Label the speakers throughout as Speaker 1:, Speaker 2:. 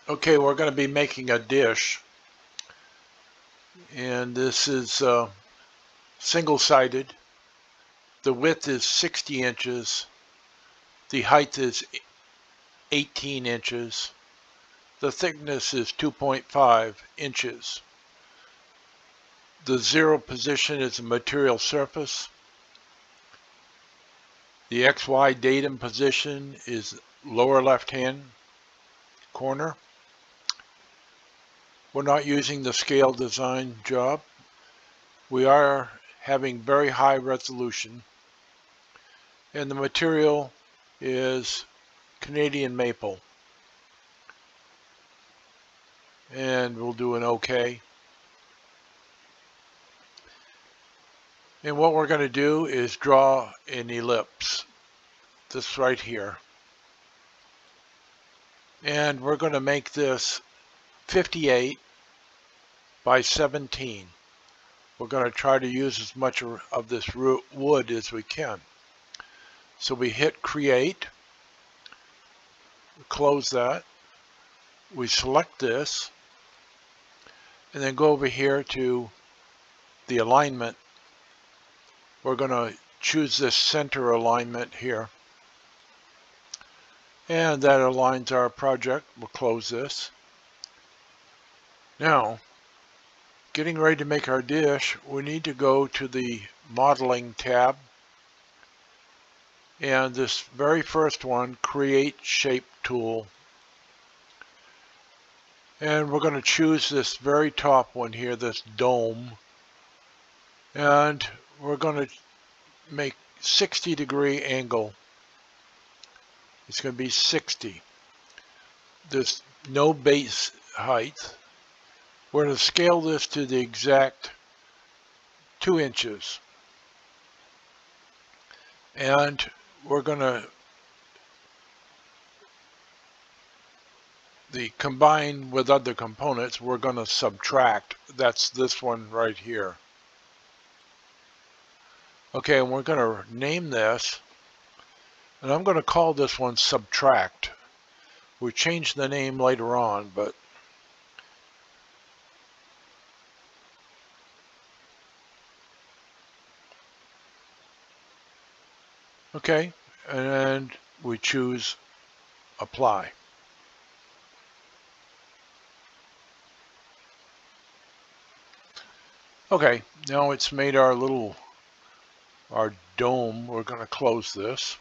Speaker 1: Okay, we're going to be making a dish, and this is single-sided. The width is 60 inches, the height is 18 inches, the thickness is 2.5 inches. The zero position is the material surface. The XY datum position is lower left-hand corner. We're not using the scale design job. We are having very high resolution, and the material is Canadian maple. And we'll do an OK. And what we're going to do is draw an ellipse, this right here. And we're going to make this 58 by 17. We're going to try to use as much of this wood as we can. So we hit create, close that, we select this, and then go over here to the alignment. We're going to choose this center alignment here. And that aligns our project. We'll close this. Now, getting ready to make our dish, we need to go to the modeling tab. And this very first one, create shape tool. And we're going to choose this very top one here, this dome. And we're going to make 60-degree angle. It's going to be 60. There's no base height. We're going to scale this to the exact 2 inches. And we're going to combine with other components, we're going to subtract. That's this one right here. Okay, and we're going to name this, and I'm going to call this one subtract. We'll change the name later on, but okay, and we choose apply. Okay, now it's made our dome. We're going to close this.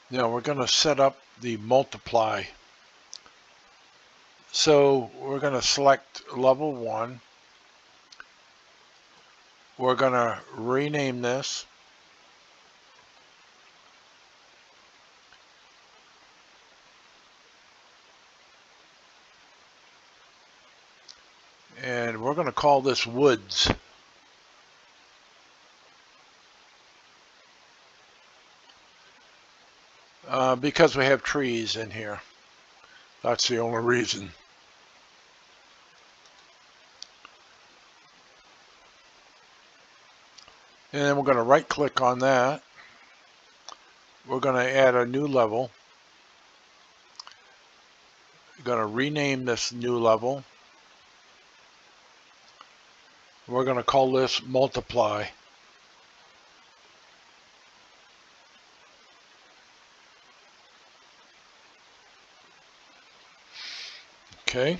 Speaker 1: Now we're going to set up the multiply. So we're going to select level 1. We're going to rename this. And we're going to call this woods. Because we have trees in here. That's the only reason. And then we're going to right click on that. We're going to add a new level. We're going to rename this new level. We're going to call this multiply. Okay.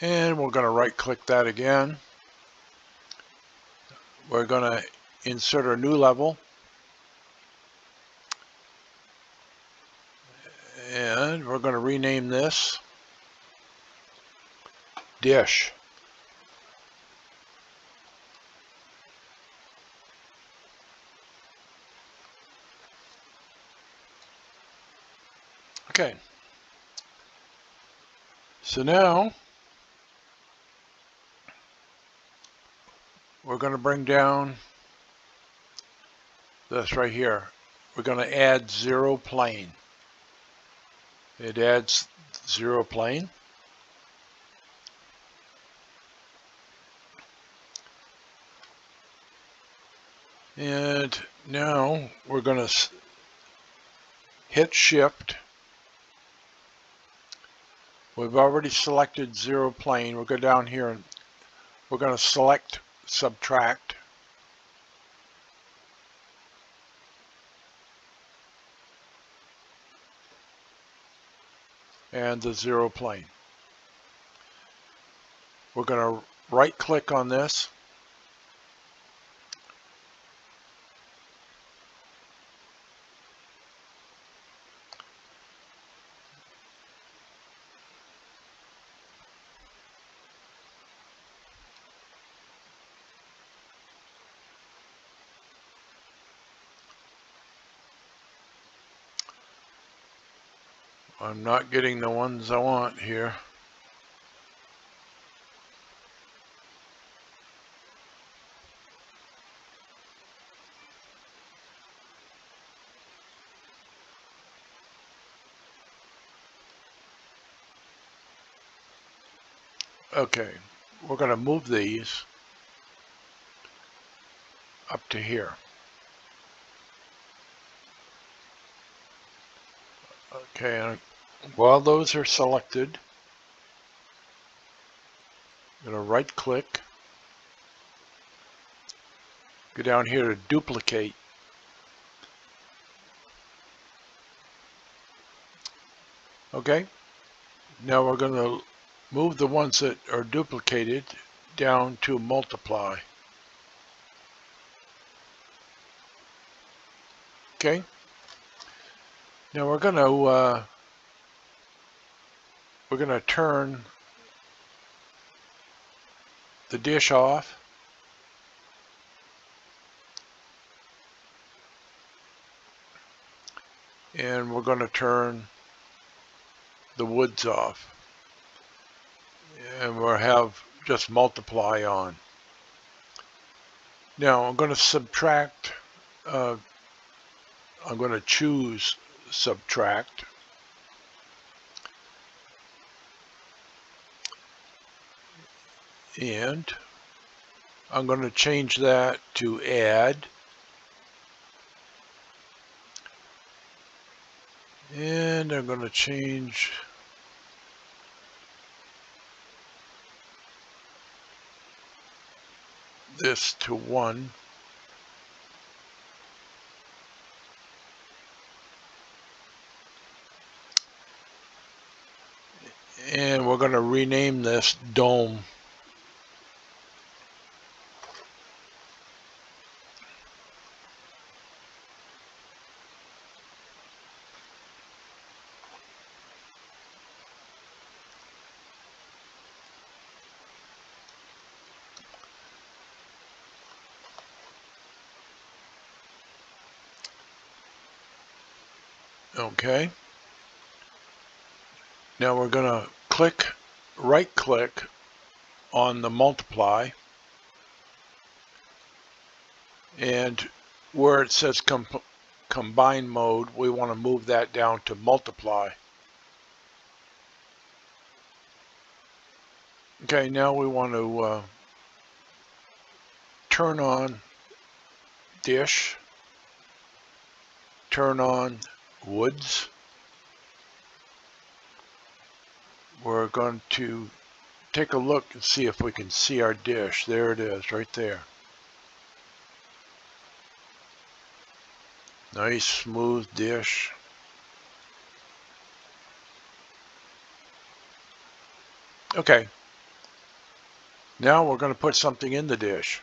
Speaker 1: And we're going to right click that again. We're going to insert a new level. And we're going to rename this dish. Okay. So now we're going to bring down this right here. We're going to add zero plane. It adds zero plane. And now we're going to hit Shift. We've already selected zero plane. We'll go down here and we're going to select subtract. And the zero plane. We're going to right click on this. I'm not getting the ones I want here. Okay, we're going to move these up to here. Okay, and while those are selected, I'm going to right click, go down here to duplicate. Okay, now we're going to move the ones that are duplicated down to multiply. Okay, now we're going to turn the dish off. And we're going to turn the woods off. And we'll have just multiply on. Now I'm going to subtract. I'm going to choose subtract. And I'm going to change that to add. And I'm going to change this to 1. And we're going to rename this dome. Okay. Now we're going to right click on the multiply, and where it says combine mode, we want to move that down to multiply. Okay, now we want to turn on dish, turn on woods. We're going to take a look and see if we can see our dish. There it is, right there. Nice smooth dish. Okay, now we're going to put something in the dish.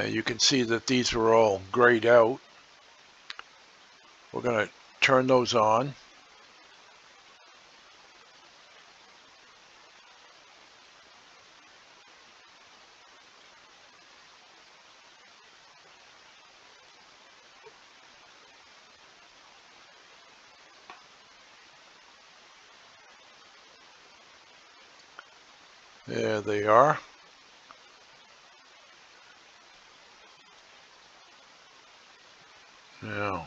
Speaker 1: You can see that these are all grayed out. We're going to turn those on. There they are. Now,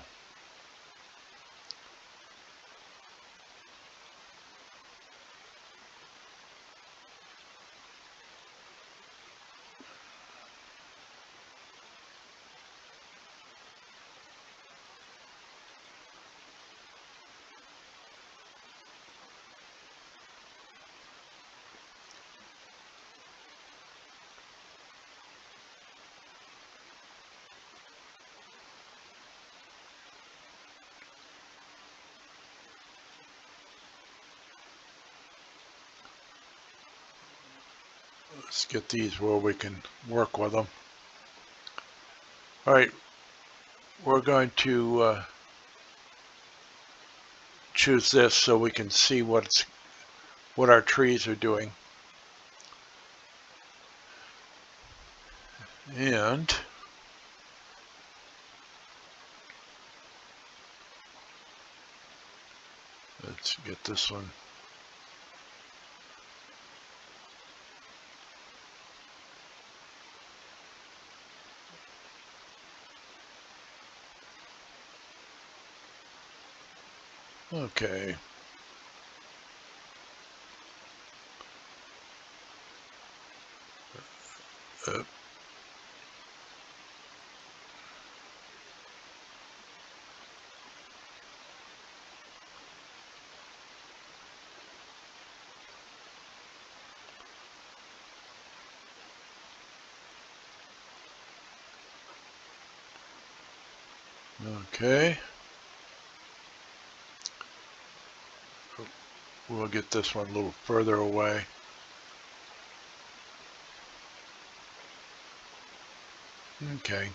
Speaker 1: Let's get these where we can work with them. All right, we're going to choose this so we can see what our trees are doing. And let's get this one. Okay. Okay. We'll get this one a little further away. Okay.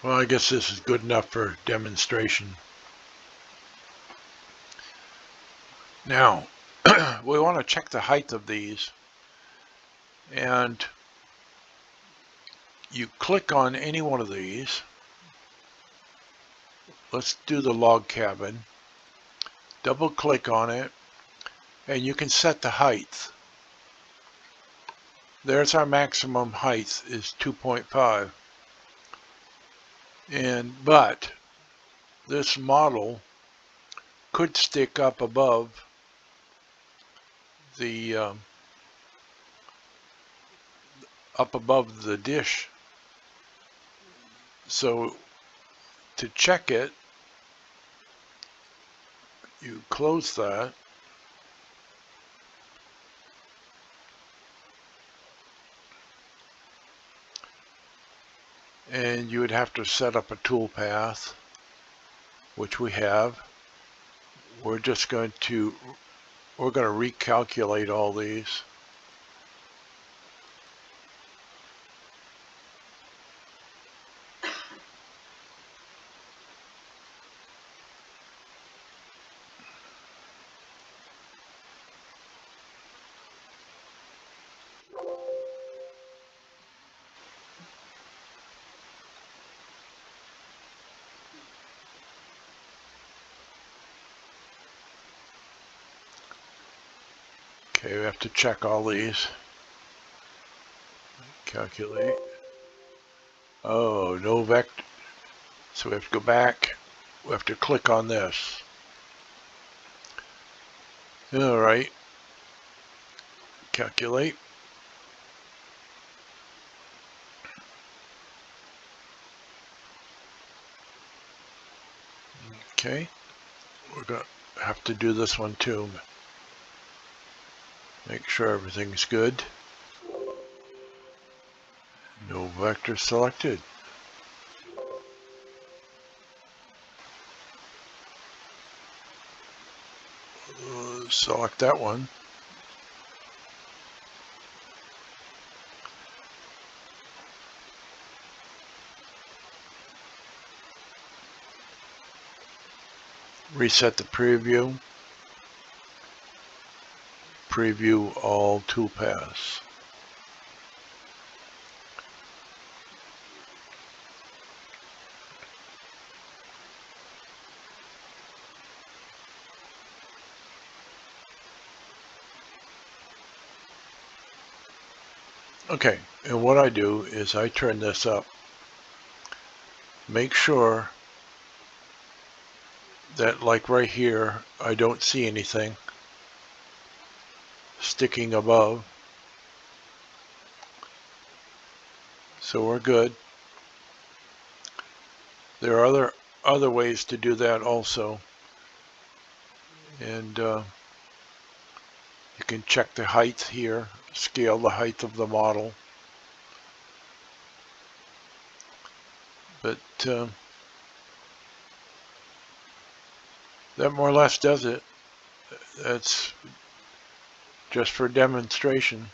Speaker 1: Well, I guess this is good enough for demonstration. Now, we want to check the height of these. And you click on any one of these. Let's do the log cabin. Double click on it, and you can set the height. There's our maximum height is 2.5. But this model could stick up above the dish. So to check it, you close that. And you would have to set up a toolpath, which we have. We're going to recalculate all these. Okay, we have to check all these. Calculate. Oh, no vector. So we have to go back. We have to click on this. All right. Calculate. Okay. We're going to have to do this one too. Make sure everything's good. No vector selected. Select that one. Reset the preview. Preview all toolpaths. Okay, and what I do is I turn this up. Make sure that, like right here, I don't see anything sticking above. So we're good. There are other ways to do that also. And you can check the height here, scale the height of the model. But that more or less does it. That's just for demonstration.